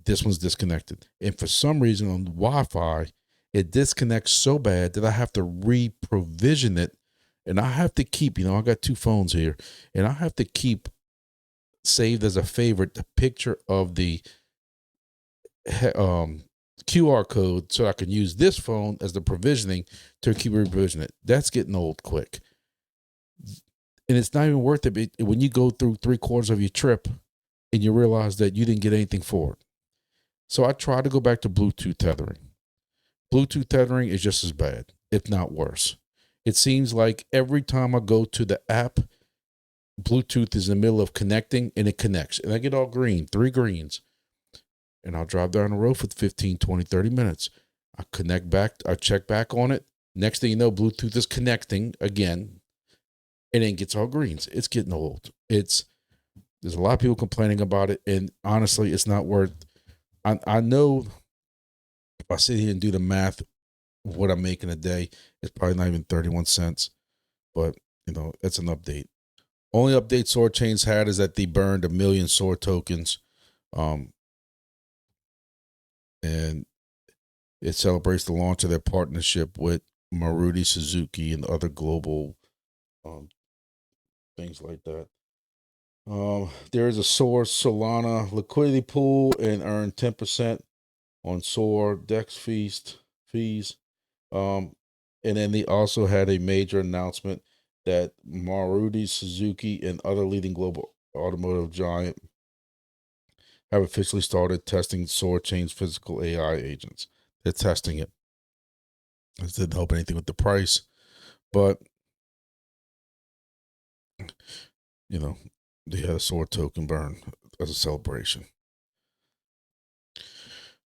This one's disconnected. And for some reason on Wi-Fi, it disconnects so bad that I have to re-provision it. And I have to keep, I got 2 phones here, and I have to keep saved as a favorite the picture of the QR code, so I can use this phone as the provisioning to keep reprovisioning it. That's getting old quick. And it's not even worth it when you go through 3/4 of your trip and you realize that you didn't get anything for it. So I tried to go back to Bluetooth tethering. Bluetooth tethering is just as bad, if not worse. It seems like every time I go to the app, Bluetooth is in the middle of connecting, and it connects. And I get all green, 3 greens. And I'll drive down the road for 15, 20, 30 minutes. I connect back, I check back on it. Next thing you know, Bluetooth is connecting again, and then it gets all greens. It's getting old. There's a lot of people complaining about it, and honestly, it's not worth. I know if I sit here and do the math, what I'm making a day, it's probably not even 31 cents. But, it's an update. Only update Soarchain's had is that they burned 1 million Soar tokens. And it celebrates the launch of their partnership with Maruti Suzuki and other global things like that. There is a Soar Solana liquidity pool and earn 10% on Soar Dex fees. And then they also had a major announcement that Maruti Suzuki and other leading global automotive giant have officially started testing Soarchain's physical AI agents. They're testing it. This didn't help anything with the price, but you know, they had a Soar token burn as a celebration.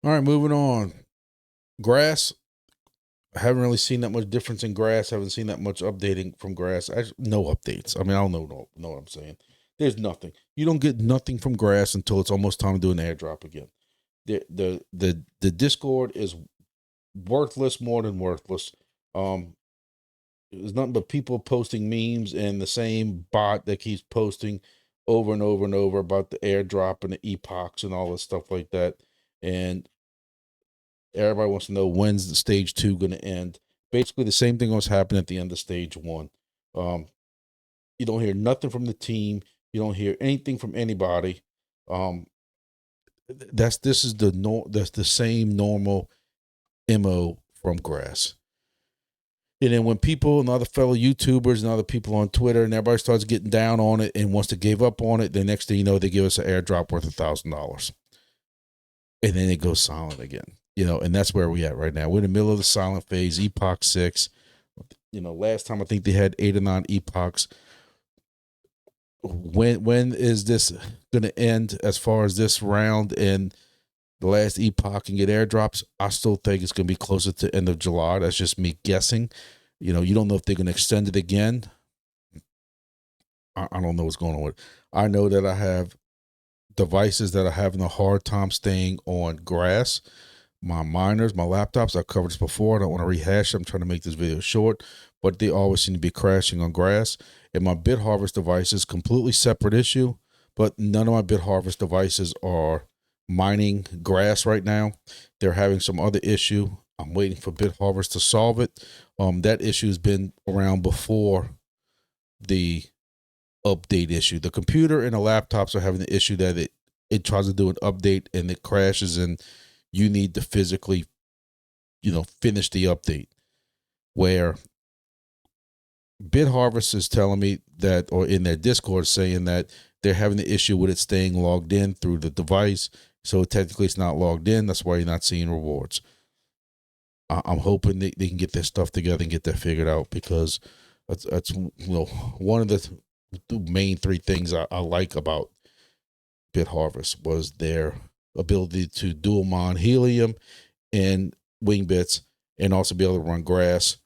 All right, moving on. Grass. I haven't really seen that much difference in Grass. I haven't seen that much updating from Grass. No updates. I mean, I don't know what I'm saying. There's nothing. You don't get nothing from Grass until it's almost time to do an airdrop again. The Discord is worthless, more than worthless. There's nothing but people posting memes and the same bot that keeps posting over and over and over about the airdrop and the epochs and all this stuff like that. And everybody wants to know when's the stage 2 going to end. Basically, the same thing was happening at the end of stage 1. You don't hear nothing from the team. You don't hear anything from anybody. That's the same normal MO from Grass. And then when people and other fellow YouTubers and other people on Twitter and everybody starts getting down on it and wants to give up on it, the next thing you know, they give us an airdrop worth $1,000. And then it goes silent again. And that's where we at right now. We're in the middle of the silent phase, Epoch 6. Last time I think they had 8 or 9 epochs. When is this going to end as far as this round and the last epoch and get airdrops? I still think it's going to be closer to end of July. That's just me guessing. You don't know if they're going to extend it again. I don't know what's going on with it. I know that I have devices that are having a hard time staying on Grass. My miners, my laptops, I've covered this before. I don't want to rehash it. I'm trying to make this video short, but they always seem to be crashing on Grass. And my BitHarvest devices, completely separate issue, but none of my BitHarvest devices are mining Grass right now. They're having some other issue. I'm waiting for BitHarvest to solve it. That issue has been around before the update issue. The computer and the laptops are having the issue that it tries to do an update and it crashes, and you need to physically, finish the update. Where BitHarvest is telling me that, or in their Discord saying that they're having the issue with it staying logged in through the device. So technically it's not logged in. That's why you're not seeing rewards. I'm hoping they can get their stuff together and get that figured out, because that's one of the main 3 things I like about BitHarvest was their ability to dual mine Helium and Wingbits, and also be able to run Grass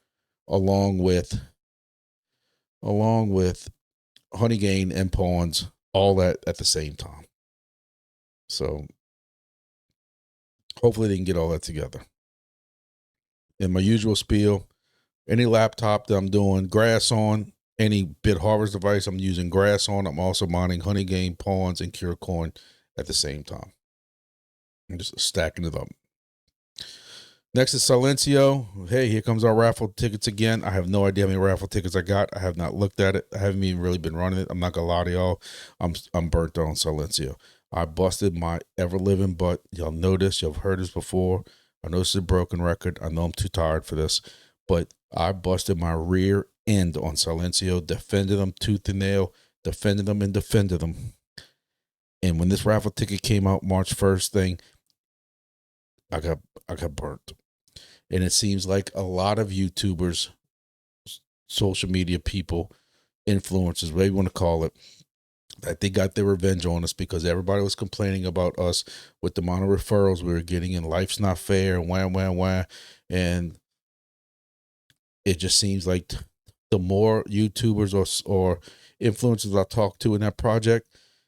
along with Honeygain and Pawns, all that at the same time. So hopefully they can get all that together. In my usual spiel, any laptop that I'm doing Grass on, any BitHarvest device I'm using Grass on, I'm also mining Honeygain, Pawns, and Curecoin at the same time. I'm just stacking it up. Next is Silencio. Hey, here comes our raffle tickets again. I have no idea how many raffle tickets I got. I have not looked at it. I haven't even really been running it. I'm not gonna lie to y'all. I'm burnt on Silencio. I busted my ever-living butt. Y'all know this. Y'all have heard this before. I know this is a broken record. I know I'm too tired for this, but I busted my rear end on Silencio, defended them tooth and nail, defended them. And when this raffle ticket came out March 1st thing, I got burnt. And it seems like a lot of YouTubers, social media people, influencers, whatever you want to call it, that they got their revenge on us because everybody was complaining about us with the amount of referrals we were getting, and life's not fair, and wah. And it just seems like the more YouTubers or influencers I talk to in that project,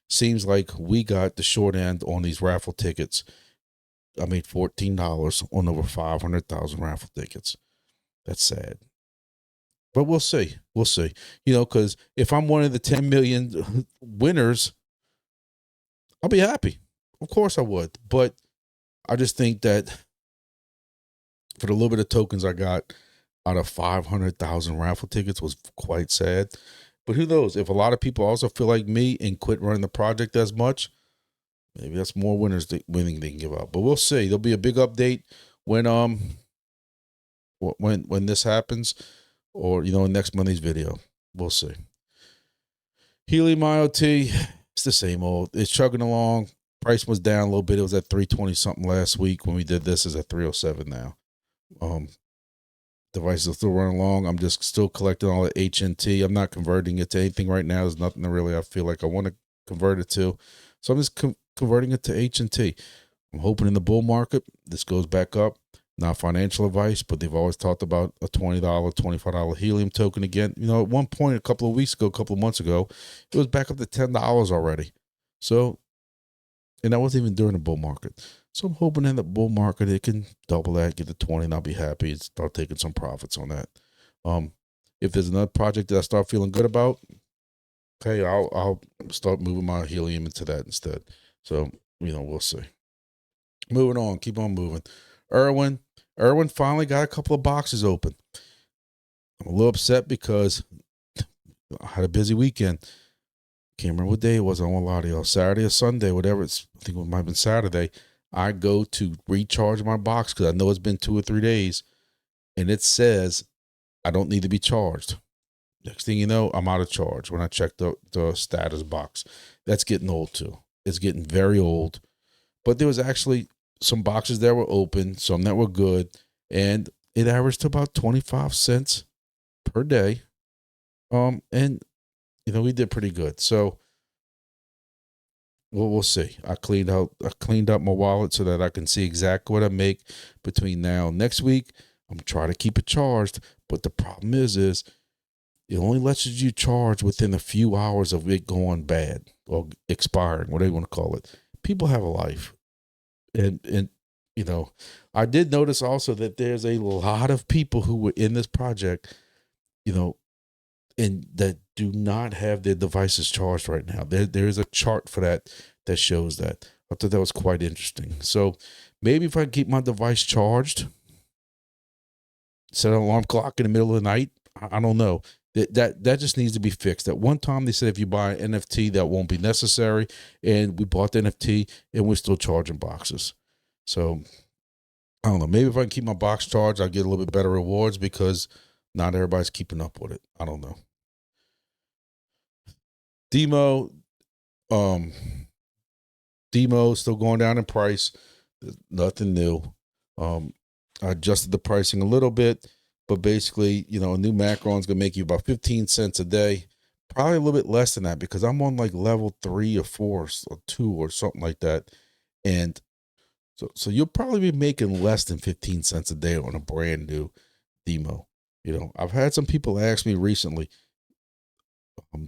seems like we got the short end on these raffle tickets. I made $14 on over 500,000 raffle tickets. That's sad. But we'll see. We'll see. Because if I'm one of the 10 million winners, I'll be happy. Of course I would. But I just think that for the little bit of tokens I got out of 500,000 raffle tickets was quite sad. But who knows? If a lot of people also feel like me and quit running the project as much, maybe that's more winning they can give out. But we'll see. There'll be a big update when this happens, or in next Monday's video. We'll see. Helium IoT, it's the same old. It's chugging along. Price was down a little bit. It was at 320 something last week when we did this. Is at 307 now. Devices are still running along. I'm just still collecting all the HNT. I'm not converting it to anything right now. There's nothing that really I feel like I want to convert it to. So I'm just converting it to HNT. I'm hoping in the bull market this goes back up. Not financial advice, but they've always talked about a $20, $25 Helium token again. At one point a couple of months ago, it was back up to $10 already. So, and that wasn't even during the bull market. So I'm hoping in the bull market it can double that, get to 20, and I'll be happy and start taking some profits on that. If there's another project that I start feeling good about, okay, I'll start moving my Helium into that instead. So, we'll see. Moving on, keep on moving. ERWIN finally got a couple of boxes open. I'm a little upset because I had a busy weekend. Can't remember what day it was. I won't lie to y'all. Saturday or Sunday, whatever. I think it might have been Saturday. I go to recharge my box because I know it's been 2 or 3 days, and it says I don't need to be charged. Next thing you know, I'm out of charge when I check the status box. That's getting old too. It's getting very old. But there was actually some boxes that were open, some that were good, and it averaged to about 25 cents per day. And we did pretty good. So we'll see. I cleaned up my wallet so that I can see exactly what I make between now and next week. I'm trying to keep it charged, but the problem is it only lets you charge within a few hours of it going bad or expiring, whatever you want to call it. People have a life. And I did notice also that there's a lot of people who were in this project, and that do not have their devices charged right now. There is a chart for that shows that. I thought that was quite interesting. So maybe if I keep my device charged, set an alarm clock in the middle of the night, I don't know. That just needs to be fixed. At one time they said if you buy an NFT that won't be necessary, and we bought the NFT and we're still charging boxes. So I don't know. Maybe if I can keep my box charged, I'll get a little bit better rewards because not everybody's keeping up with it. I don't know. DIMO still going down in price. There's nothing new. I adjusted the pricing a little bit, but basically, a new macron is going to make you about 15 cents a day. Probably a little bit less than that because I'm on like level 3 or 4 or 2 or something like that. And so you'll probably be making less than 15 cents a day on a brand new DIMO. I've had some people ask me recently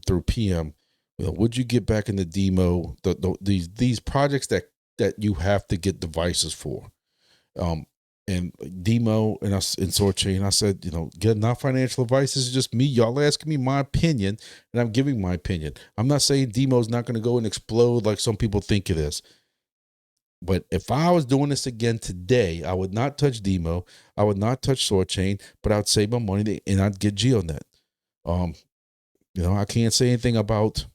through PM, would you get back into DIMO, these projects that you have to get devices for? And DIMO and us in Soarchain, I said, get not financial advice. This is just me. Y'all asking me my opinion, and I'm giving my opinion. I'm not saying DIMO is not going to go and explode like some people think it is. But if I was doing this again today, I would not touch DIMO. I would not touch Soarchain, but I would save my money and I'd get GeoDNet. I can't say anything about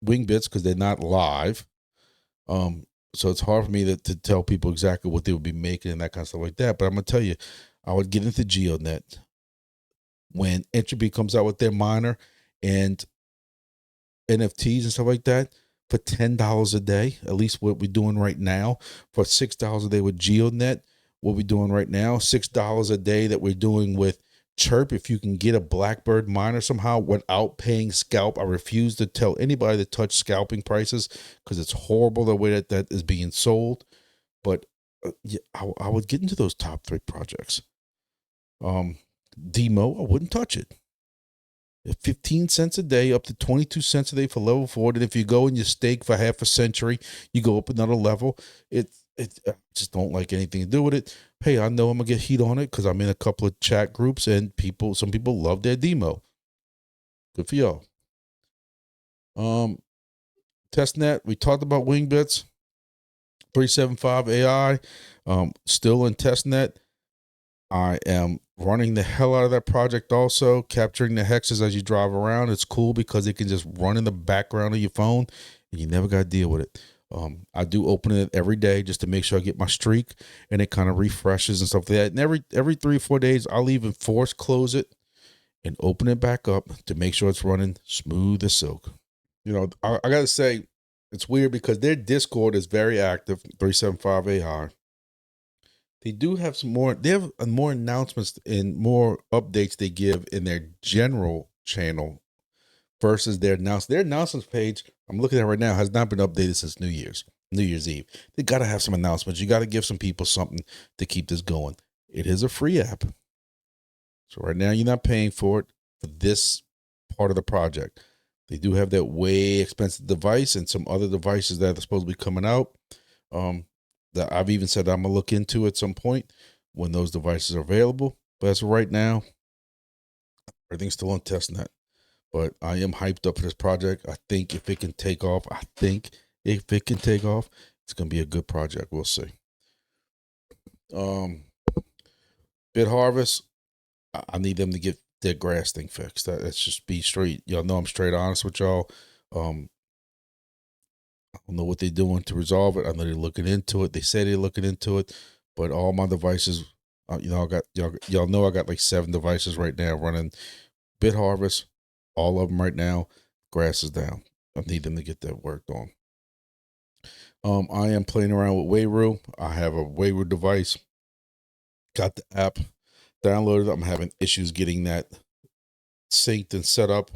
Wingbits because they're not live. So it's hard for me to tell people exactly what they would be making and that kind of stuff like that. But I'm going to tell you, I would get into GeoDNet when Entropy comes out with their miner and NFTs and stuff like that for $10 a day, at least what we're doing right now. For $6 a day with GeoDNet, what we're doing right now, $6 a day that we're doing with Chirp. If you can get a Blackbird miner somehow without paying scalp, I refuse to tell anybody to touch scalping prices because it's horrible the way that is being sold. But yeah, I would get into those top 3 projects. DIMO, I wouldn't touch it. 15 cents a day up to 22 cents a day for level 4. And if you go and you stake for half a century, you go up another level. I just don't like anything to do with it. Hey, I know I'm gonna get heat on it because I'm in a couple of chat groups and some people love their DIMO. Good for y'all. Testnet, we talked about Wingbits. 375 AI, still in testnet. I am running the hell out of that project also, capturing the hexes as you drive around. It's cool because it can just run in the background of your phone and you never got to deal with it. I do open it every day just to make sure I get my streak, and it kind of refreshes and stuff like that. And every 3 or 4 days, I'll even force close it and open it back up to make sure it's running smooth as silk. You know, I got to say, it's weird because their Discord is very active, 375 AI. They do have some more, they have more announcements and more updates they give in their general channel versus their announcements page. I'm looking at right now, has not been updated since New Year's Eve. They got to have some announcements. You got to give some people something to keep this going. It is a free app. So right now you're not paying for it for this part of the project. They do have that way expensive device and some other devices that are supposed to be coming out. That I've even said I'm gonna look into at some point when those devices are available. But as of right now, everything's still on testnet. But I am hyped up for this project. I think if it can take off, it's gonna be a good project. We'll see. Bit Harvest, I need them to get their grass thing fixed. That's just be straight. Y'all know I'm straight honest with y'all. I don't know what they're doing to resolve it. I know they're looking into it. They say they're looking into it, but all my devices, you know, I got y'all know I got like 7 devices right now running Bit Harvest. All of them right now. Grass is down. I need them to get that worked on. I am playing around with WAYRU. I have a WAYRU device. Got the app downloaded. I'm having issues getting that synced and set up.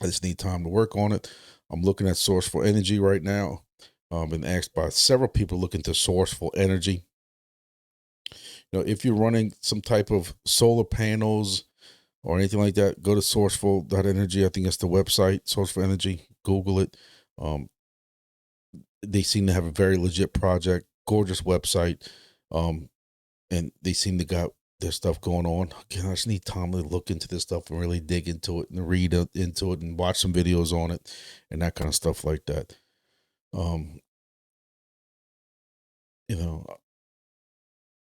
I just need time to work on it. I'm looking at Sourcefull Energy right now. I've been asked by several people looking to Sourcefull Energy. You know, if you're running some type of solar panels or anything like that, go to sourcefull.energy. I think that's the website, Sourcefull Energy. Google it. They seem to have a very legit project, gorgeous website, and they seem to got their stuff going on. Again, I just need time to look into this stuff and really dig into it and read into it and watch some videos on it and that kind of stuff like that. You know,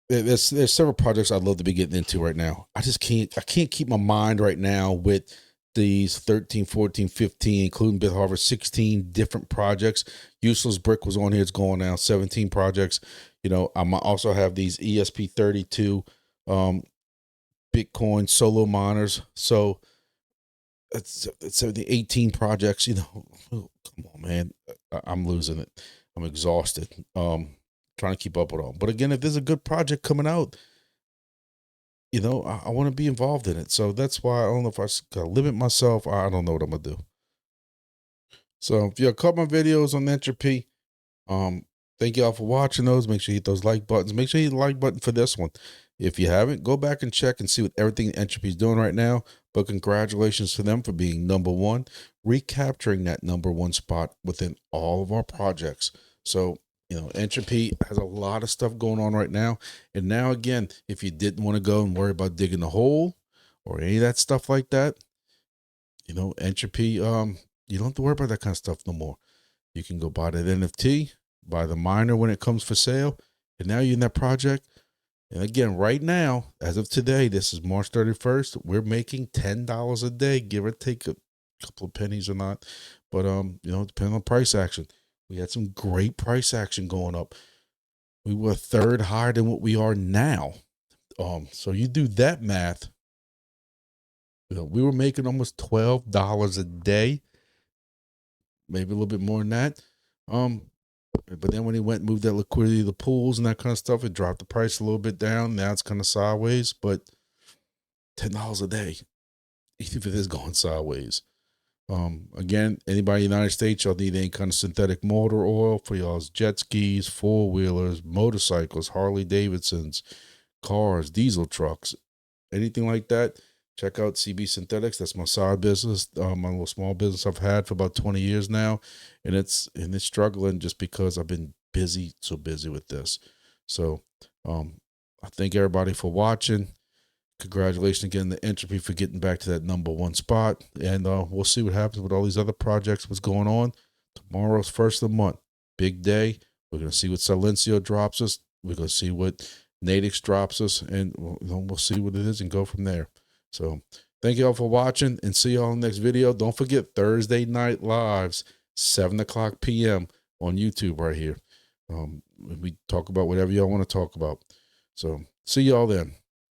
there's several projects I'd love to be getting into right now. I can't keep my mind right now with these 13, 14, 15, including Bit Harvest, 16 different projects. Useless Brick was on here. It's going now 17 projects. You know, I also have these ESP32 Bitcoin solo miners. So it's the 18 projects, you know. Come on, man. I'm losing it. I'm exhausted. Trying to keep up with all. But again, if there's a good project coming out, you know, I want to be involved in it. So that's why I don't know if I gotta limit myself. I don't know what I'm gonna do. So if you caught my videos on Entropy, thank y'all for watching those. Make sure you hit those like buttons. Make sure you hit the like button for this one. If you haven't, go back and check and see what everything Entropy is doing right now. But congratulations to them for being #1, recapturing that #1 spot within all of our projects. So, you know, Entropy has a lot of stuff going on right now. And now, again, if you didn't want to go and worry about digging the hole or any of that stuff like that, you know, Entropy, you don't have to worry about that kind of stuff no more. You can go buy that NFT, buy the miner when it comes for sale, and now you're in that project. And again, right now, as of today, this is March 31st, we're making $10 a day, give or take a couple of pennies or not. But, you know, depending on price action. We had some great price action going up. We were 1/3 higher than what we are now. So you do that math. You know, we were making almost $12 a day, maybe a little bit more than that. But then when he went and moved that liquidity to the pools and that kind of stuff, it dropped the price a little bit down. Now it's kind of sideways, but $10 a day, even if it is going sideways. Again, anybody in the United States, y'all need any kind of synthetic motor oil for y'all's jet skis, 4-wheelers, motorcycles, Harley Davidsons, cars, diesel trucks, anything like that. Check out CB Synthetics. That's my side business, my little small business I've had for about 20 years now, and it's struggling just because I've been so busy with this. So, I thank everybody for watching. Congratulations again to Entropy for getting back to that #1 spot. And we'll see what happens with all these other projects, what's going on. Tomorrow's first of the month. Big day. We're going to see what Silencio drops us. We're going to see what NATIX drops us, and we'll see what it is and go from there. So thank you all for watching, and see y'all in the next video. Don't forget Thursday night lives, 7:00 p.m. on YouTube right here. We talk about whatever y'all want to talk about. So see y'all then.